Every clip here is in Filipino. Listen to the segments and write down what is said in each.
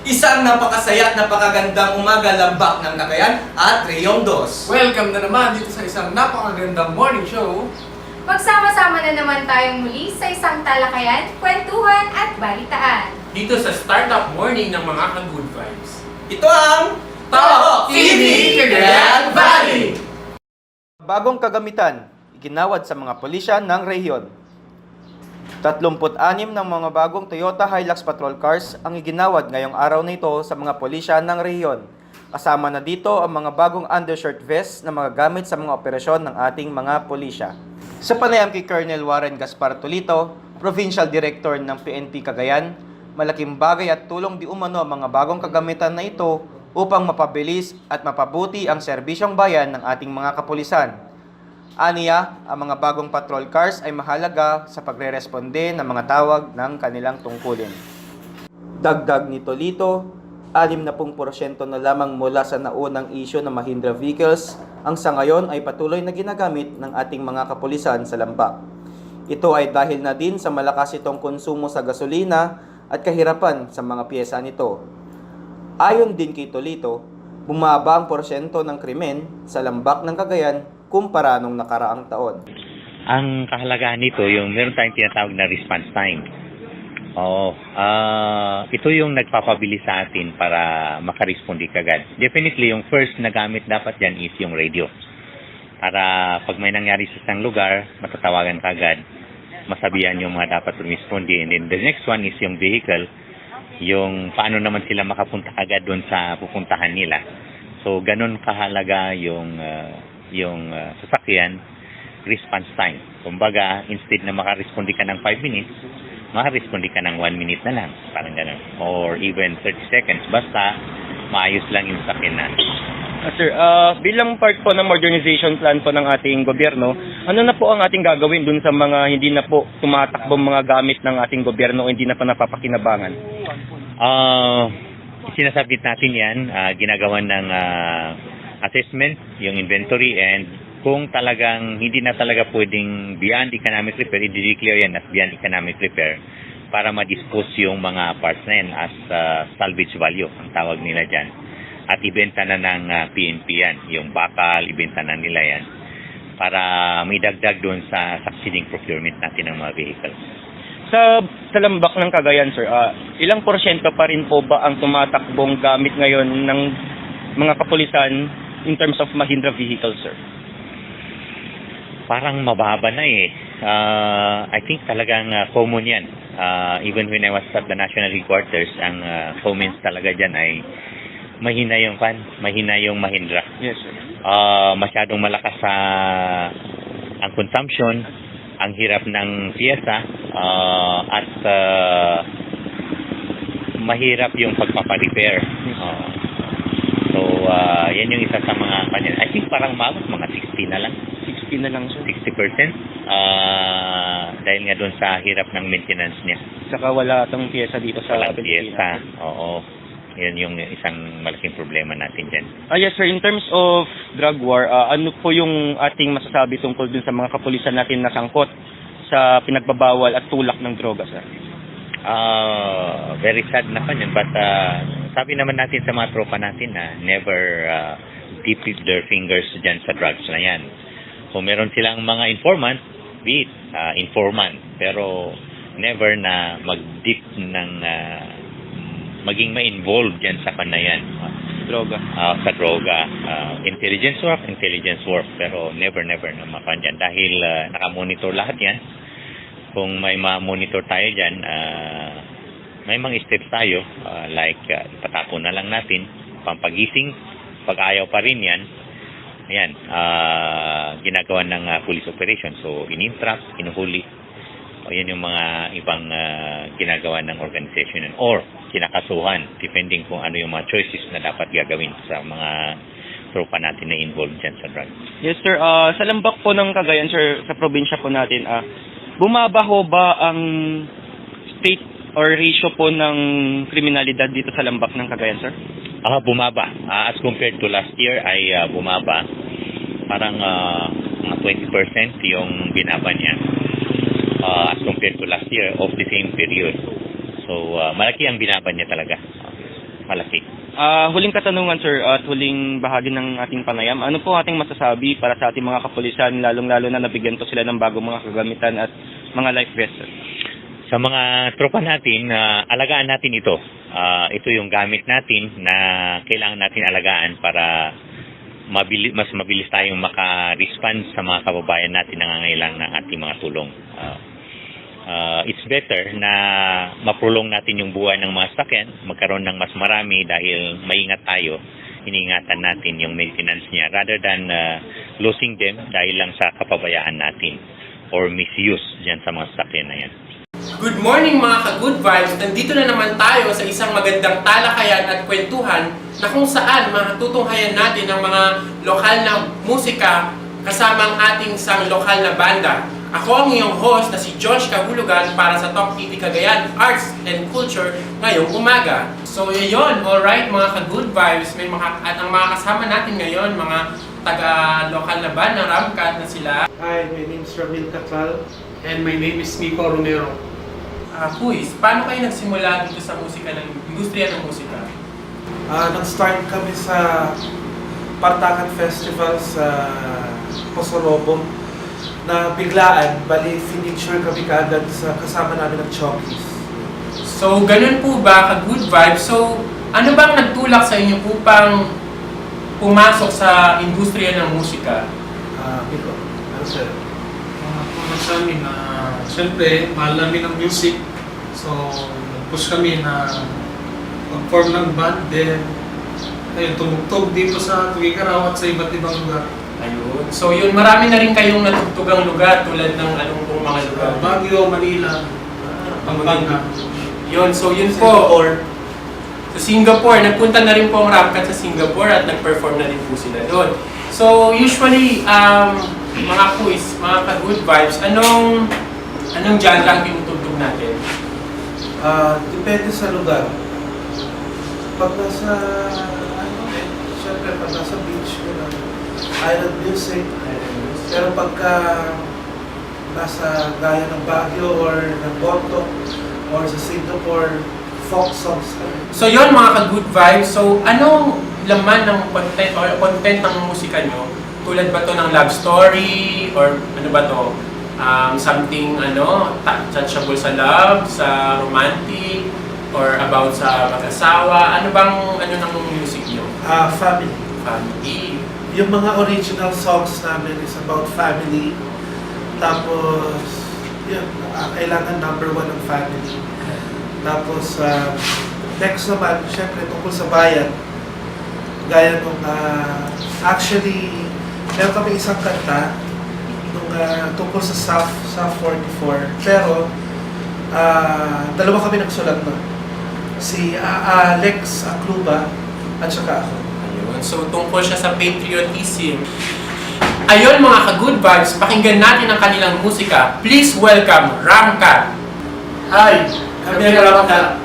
Isang napakasaya at napakagandang umaga lambak ng Cagayan at Reyong Dos. Welcome na naman dito sa isang napakagandang morning show. Magsama-sama na naman tayong muli sa isang talakayan, kwentuhan at balitaan. Dito sa Startup Morning ng mga ka-good vibes. Ito ang Talk TV Cagayan Valley! Bagong kagamitan, iginawad sa mga pulisya ng rehiyon. 36 ng mga bagong Toyota Hilux Patrol Cars ang iginawad ngayong araw na ito sa mga pulisya ng rehiyon. Kasama na dito ang mga bagong undershirt vest na mga gamit sa mga operasyon ng ating mga pulisya. Sa panayam kay Colonel Warren Gaspar Tolito, Provincial Director ng PNP Cagayan, malaking bagay at tulong di umano ang mga bagong kagamitan na ito upang mapabilis at mapabuti ang serbisyong bayan ng ating mga kapulisan. Aniya, ang mga bagong patrol cars ay mahalaga sa pagre-responde ng mga tawag ng kanilang tungkulin. Dagdag ni Tolito, 60% na lamang mula sa naunang isyu ng Mahindra vehicles ang sa ngayon ay patuloy na ginagamit ng ating mga kapulisan sa lambak. Ito ay dahil na din sa malakas itong konsumo sa gasolina at kahirapan sa mga piyesa nito. Ayon din kay Tolito, bumaba ang porsyento ng krimen sa lambak ng Cagayan kumpara nung nakaraang taon. Ang kahalagahan nito, yung meron tayong tinatawag na response time. Ito yung nagpapabilis sa atin para makarespondi kagad. Definitely, yung first na gamit dapat dyan is yung radio. Para pag may nangyari sa isang lugar, matatawagan kagad, masabihan yung mga dapat respondi. And then the next one is yung vehicle, yung paano naman sila makapunta agad doon sa pupuntahan nila. So, ganun kahalaga yung sasakyan, response time. Kumbaga, instead na makarespondi ka ng 5 minutes, makarespondi ka ng 1 minute na lang. Parang ganun. Or even 30 seconds. Basta, maayos lang yung sasakyan natin. Sir, bilang part po ng modernization plan po ng ating gobyerno, ano na po ang ating gagawin dun sa mga hindi na po tumatakbong mga gamit ng ating gobyerno o hindi na pa napapakinabangan? Sinasabit natin yan, ginagawan ng assessment, yung inventory, and kung talagang hindi na talaga pwedeng beyond economic repair, i-declare yan as beyond economic repair para ma-dispose yung mga parts na yan as salvage value, ang tawag nila dyan. At ibenta na ng PNP yan, yung bakal, ibenta na nila yan para may dagdag doon sa succeeding procurement natin ng mga vehicles. Sa lambak ng Cagayan, sir, ilang porsyento pa rin po ba ang tumatakbong gamit ngayon ng mga kapulisan in terms of Mahindra vehicles, sir? Parang mababa na eh. I think talagang common yan. Even when I was at the national headquarters, ang comments talaga dyan ay mahina yung Mahindra. Yes, sir. Masyadong malakas sa ang consumption, ang hirap ng piyesa, at mahirap yung pagpaparepair. So, yan yung isa sa mga kanya. I think parang mga 60 na lang. 60 na lang, sir. 60%. Dahil nga doon sa hirap ng maintenance niya. Saka wala itong piyesa dito sa Walang Pilipinas. piyesa. Oo. Yan yung isang malaking problema natin dyan. Yes, sir. In terms of drug war, ano po yung ating masasabi tungkol dun sa mga kapulisan natin na sangkot sa pinagbabawal at tulak ng droga, sir? Very sad na pa yun. But sabi naman natin sa mga tropa natin na never dip their fingers dyan sa drugs na yan. Kung meron silang mga informant, be it informant, pero never na mag-dip ng maging ma-involved dyan sa kanayan. Droga. Sa droga. Intelligence work, pero never na makan dyan. Dahil nakamonitor lahat yan. Kung may ma-monitor tayo dyan, may mga steps tayo, like ipatapon na lang natin, pampagising, pag ayaw pa rin yan, ayan, ginagawa ng police operation. So, in-entrap, inuhuli. O yan yung mga ibang ginagawa ng organization or kinakasuhan, depending kung ano yung mga choices na dapat gagawin sa mga tropa natin na involved dyan sa drugs. Yes, sir. Sa lambak po ng Cagayan, sir, sa probinsya po natin, bumaba ho ba ang state or ratio po ng kriminalidad dito sa lambak ng Cagayan, sir? Bumaba. As compared to last year ay bumaba. Parang mga 20% yung binaba niya. As compared to last year of the same period. So, malaki ang binaban niya talaga. malaki. Huling katanungan sir at huling bahagi ng ating panayam. Ano po ating masasabi para sa ating mga kapulisan, lalong-lalo na nabigyan po sila ng bagong mga kagamitan at mga life vests, sir? Sa mga tropa natin, alagaan natin ito. Ito yung gamit natin na kailangan natin alagaan para mas mabilis tayong maka-respond sa mga kababayan natin na nangangailangan ng ating mga tulong. It's better na maprolong natin yung buhay ng mga sakyan, magkaroon ng mas marami dahil maingat tayo, iniingatan natin yung maintenance niya rather than losing them dahil lang sa kapabayaan natin or misuse dyan sa mga sakyan na yan. Good morning mga ka-good vibes! Nandito na naman tayo sa isang magandang talakayan at kwentuhan na kung saan matutunghayan natin ang mga lokal na musika kasama ang ating isang lokal na banda. Ako ang iyong host na si Josh Kahulugan para sa Talk TV Cagayan Arts and Culture ngayong umaga. So yun, alright mga ka-good vibes, at ang mga kasama natin ngayon, mga taga-lokal na band ng Ramcat na sila. Hi, my name is Ramil Catral. And my name is Nico Romero. Kuis, paano kayo nagsimula dito sa musika ng industriya ng musika? Nag-start kami sa Partakan Festival sa Posorobo na biglaan, bali feature kami kaagad sa kasama namin ng Chokis. So, ganun po ba ka-good vibe? So, ano bang nagtulak sa inyo upang pumasok sa industriya ng musika? Nico, ano sir? Para sa amin na siyempre mahal namin ang music, so nag-push kami na mag-form ng band, then ayun, tumugtog dito sa Tugigaraw at sa iba't ibang lugar. Ayun. So yun, marami na rin kayong natugtugang lugar tulad ng anong pong mga lugar? Baguio, Manila, Pampanga. Yun, so yun po. Sa Singapore, nagpunta na rin po ang Ramcat sa Singapore at nag-perform na rin po sila doon. So usually, mga quiz, mga ka-good vibes, anong genre ang tinutugtog natin? Depende sa lugar. Pag nasa, syempre pag nasa beach, island music. Pero pagka nasa gaya ng Baguio or ng Bontoc or sa Singapore, folk songs kami. So yun mga ka-good vibes, so anong laman ng content or content ng musika nyo? Tulad ba to ng love story or ano ba to? Something touchable sa love, sa romantic, or about sa mag-asawa? Ano bang ng music nyo? Family. Family. Yung mga original songs namin is about family. Tapos, yun, kailangan number one ng family. Tapos, next naman, syempre, tungkol sa bayan. Gaya nung, actually, meron kami isang kanta nung, tungkol sa SAF 44. Pero, dalawa kami nagsulat na. Si Alex Acluba at saka ako. Ayun. So, tungkol siya sa patriotism. Ayun mga ka-good vibes, pakinggan natin ang kanilang musika. Please welcome Ramcat. Hi! Kami ang Ramcat.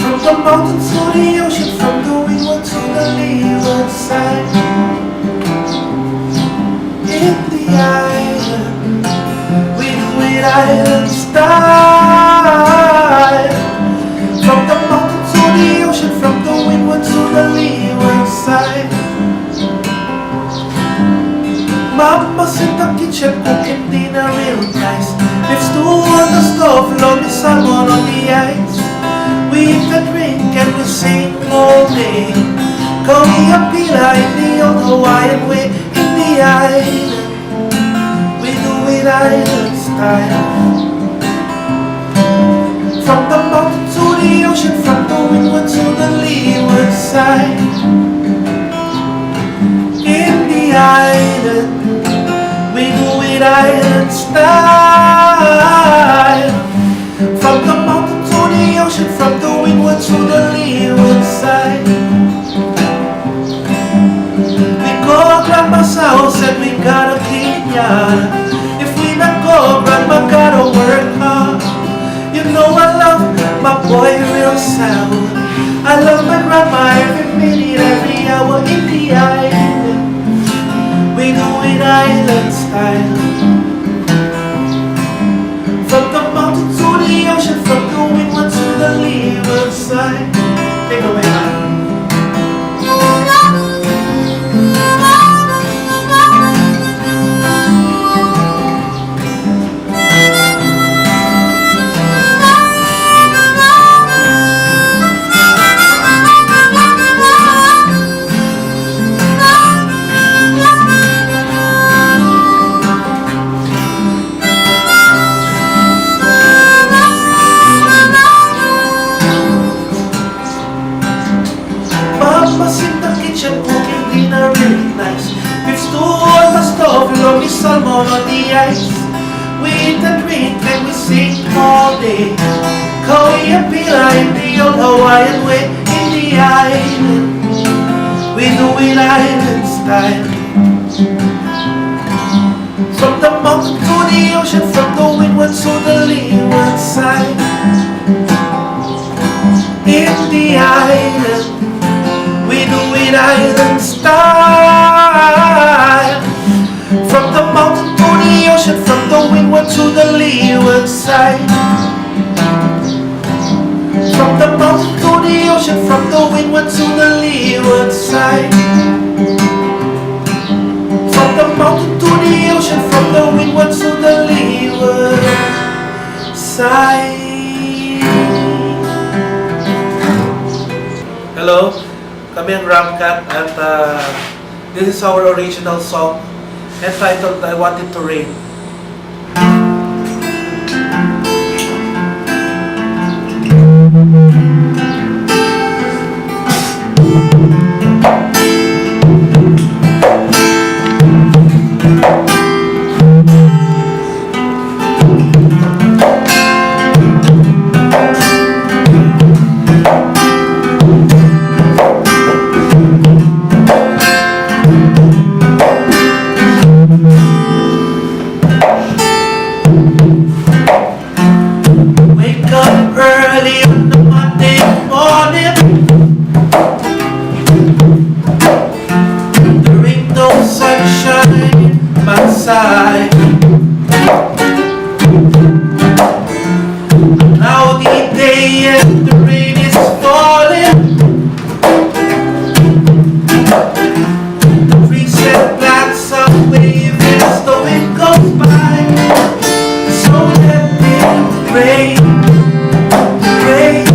From the mountains to the ocean, from the windward to the leeward side. In the island, we do it island style. From the mountains to the ocean, from the windward to the leeward side. Mama in the kitchen cooking dinner real nice. Beef stew on the stove, lovely salmon on the ice. We eat and drink and we sing all day. Curry and pila in the old Hawaiian way. In the island, we do it island style. From the mountain to the ocean, from the wind island style. From the mountain to the ocean, from the windward to the leeward side. We go grandma's house and we got a clean yard. If we not go, grandma gotta work hard. You know I love my boy real sound. I love my grandma every minute, every hour in the island. We do it island style. From the mountain to the ocean, from the windward to the leeward side. Take away, man. Mama's in the kitchen cooking dinner really nice. Beef stew on the stove, lovely salmon on the ice. We eat and drink and we sing all day. Kawi and Pila in the old Hawaiian way. In the island, we do it island style. From the mountain to the ocean, from the windward to the leeward side. In the island, we do it island style. From the mountain to the ocean, from the windward to the leeward side. From the mountain to the ocean, from the windward to the leeward side. From the mountain to the ocean, from the windward to the leeward side. Hello, kami ang Ramcat at this is our original song entitled I Want It to Rain. Wake up early on the Monday morning. There ain't no sunshine by my side. A cloudy day and the rain is falling. The trees and plants are waving as the wind goes by. So let it rain. Rain,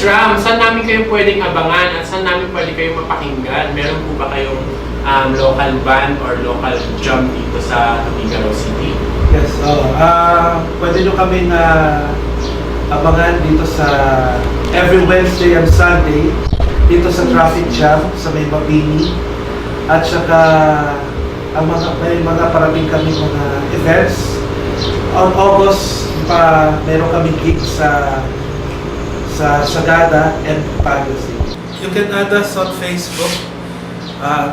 Ram, saan namin kayo pwedeng abangan at saan namin pwede kayo mapakinggan? Meron po ba kayong local band or local jam dito sa Tuguegarao City? Yes, pwede nyo kami na abangan dito sa every Wednesday and Sunday dito sa Traffic Jam sa may Mabini. At saka may mga parating kami mga events. On August meron kami gig sa Sagada and Baguio City. You can add us on Facebook,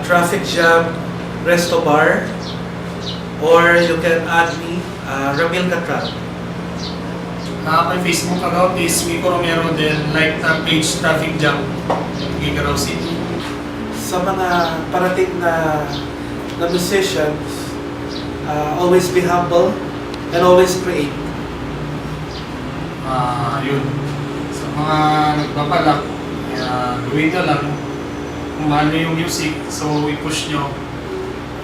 Traffic Jam Resto Bar, or you can add me, Ramil Catral. My Facebook account is Miko Romero, then like the page Traffic Jam Tuguegarao City. Sa mga parating na musicians, always be humble and always create. Yun. Sa mga nagpapalak, gawin na lang kung ano yung music, so i-push nyo.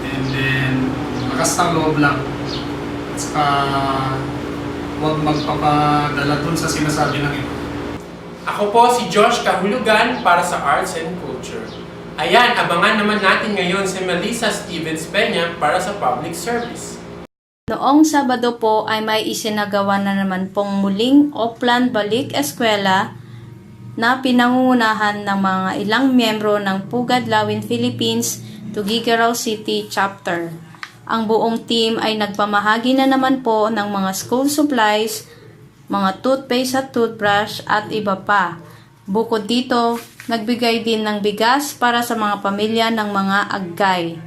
And then, lakas ng loob lang. At saka, huwag magpapadala dun sa sinasabi ng iba. Ako po si Josh Kahulugan para sa Arts and Culture. Ayan, abangan naman natin ngayon si Melissa Stevens Peña para sa Public Service. Noong Sabado po ay may isinagawa na naman pong muling Oplan Balik Eskwela na pinangungunahan ng mga ilang miyembro ng Pugad Lawin Philippines Tuguegarao City Chapter. Ang buong team ay nagpamahagi na naman po ng mga school supplies, mga toothpaste at toothbrush at iba pa. Bukod dito, nagbigay din ng bigas para sa mga pamilya ng mga aggay.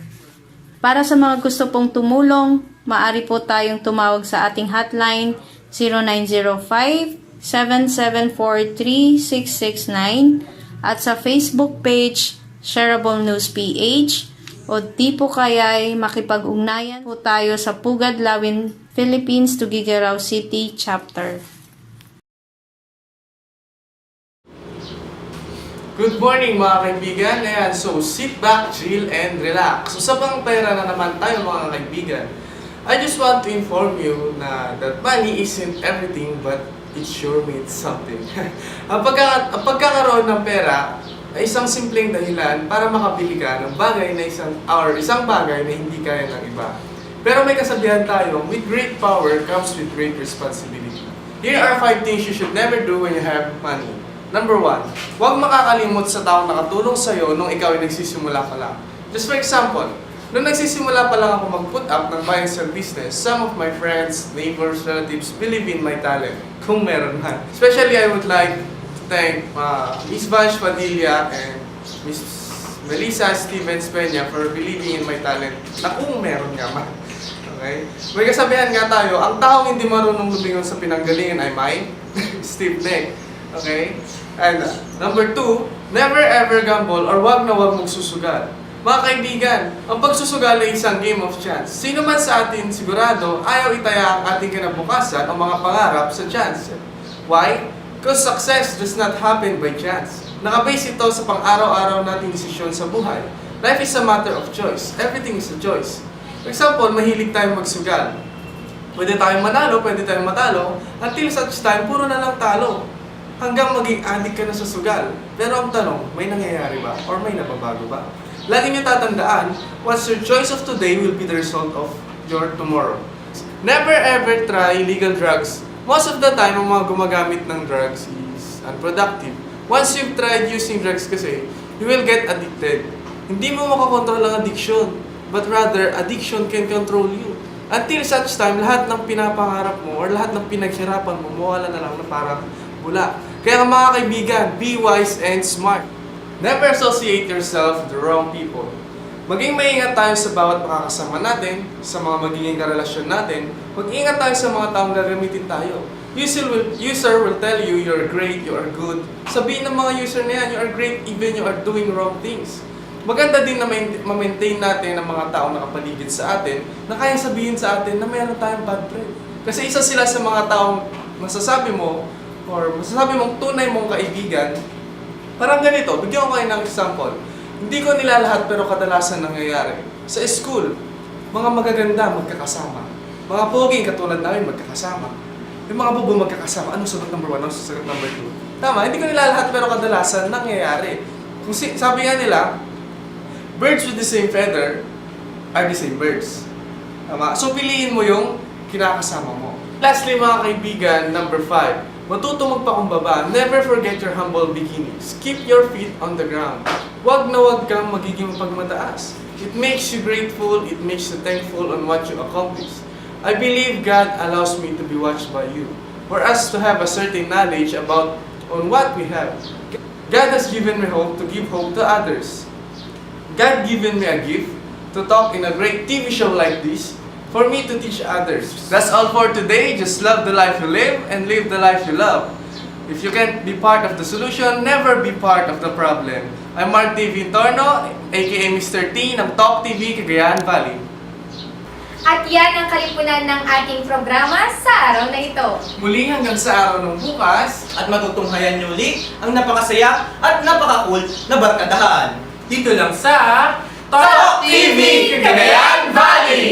Para sa mga gusto pong tumulong, maaari po tayong tumawag sa ating hotline 0905-774-3669 at sa Facebook page Shareable News PH o di po kaya'y makipag-ugnayan po tayo sa Pugad Lawin Philippines Tuguegarao City Chapter. Good morning mga kaibigan. Ayan, so sit back, chill, and relax. Usapang pera na naman tayo mga kaibigan. I just want to inform you na that money isn't everything but it sure means something. ang pagkakaroon ng pera ay isang simpleng dahilan para makabili ka ng bagay na isang bagay na hindi kaya ng iba. Pero may kasabihan tayo, with great power comes with great responsibility. Here are 5 things you should never do when you have money. Number 1, huwag makakalimot sa taong nakatulong sa'yo nung ikaw ay nagsisimula pa lang. Just for example, nung nagsisimula pa lang ako mag-put up ng buy and sell business, some of my friends, neighbors, relatives believe in my talent, kung meron man. Especially, I would like to thank Miss Vange Padilla and Miss Melissa Stevens Peña for believing in my talent, na kung meron nga man. Okay? May kasabihan nga tayo, ang taong hindi marunong lumingon sa pinanggalingan ay may stiff neck. Okay? And number 2, never ever gamble or wag na wag mong susugal. Mga kaibigan, ang pagsusugal ay isang game of chance. Sino man sa atin sigurado ayaw itaya ang ating kinabukasan o mga pangarap sa chance. Why? Because success does not happen by chance. Nakabase ito sa pang-araw-araw nating desisyon sa buhay. Life is a matter of choice. Everything is a choice. For example, mahilig tayong magsugal. Pwede tayong manalo, pwede tayong matalo, until such time, puro na lang talo. Hanggang maging addict ka na sa sugal. Pero ang tanong, may nangyayari ba? Or may nababago ba? Lagi niyo tatandaan, what's your choice of today will be the result of your tomorrow. Never ever try illegal drugs. Most of the time, ang mga gumagamit ng drugs is unproductive. Once you've tried using drugs kasi, you will get addicted. Hindi mo makakontrol ang addiction, but rather, addiction can control you. Until such time, lahat ng pinapangarap mo or lahat ng pinaghirapan mo, mawala na lang na parang bula. Kaya mga kaibigan, be wise and smart. Never associate yourself with the wrong people. Maging maingat tayo sa bawat makakasama natin, sa mga magiging karelasyon natin. Mag-ingat tayo sa mga taong gagamitin tayo. User will tell you you're great, you are good. Sabihin ng mga user na yan, you are great even you are doing wrong things. Maganda din na ma-maintain natin ang mga taong nakapaligid sa atin na kayang sabihin sa atin na mayroon tayong bad friend. Kasi isa sila sa mga taong masasabi mong tunay mong kaibigan. Parang ganito, bigyan ko kayo ng example. Hindi ko nilalahat pero kadalasan nangyayari. Sa school, mga magaganda magkakasama. Mga poging katulad namin magkakasama. yung mga bubo magkakasama, anong sagot number 1, anong sagot number 2? Tama, hindi ko nila lahat pero kadalasan nangyayari. Kung sabi nga nila, birds with the same feather are the same birds. Tama? So piliin mo yung kinakasama mo. Lastly mga kaibigan, number 5, matuto magpakumbaba. Never forget your humble beginnings. Keep your feet on the ground. Wag na wag kang magiging pagmataas. It makes you grateful, it makes you thankful on what you accomplished. I believe God allows me to be watched by you, for us to have a certain knowledge about on what we have. God has given me hope to give hope to others. God given me a gift to talk in a great TV show like this, for me to teach others. That's all for today. Just love the life you live and live the life you love. If you can't be part of the solution, never be part of the problem. I'm Mark D. Vintorno, aka Mr. T ng Top TV Cagayan Valley. At yan ang kalipunan ng ating programa sa araw na ito. Muli hanggang sa araw ng bukas, At matutunghayan niyo ulit ang napakasaya at napaka-cool na barkadahan. Dito lang sa Top TV Cagayan Valley!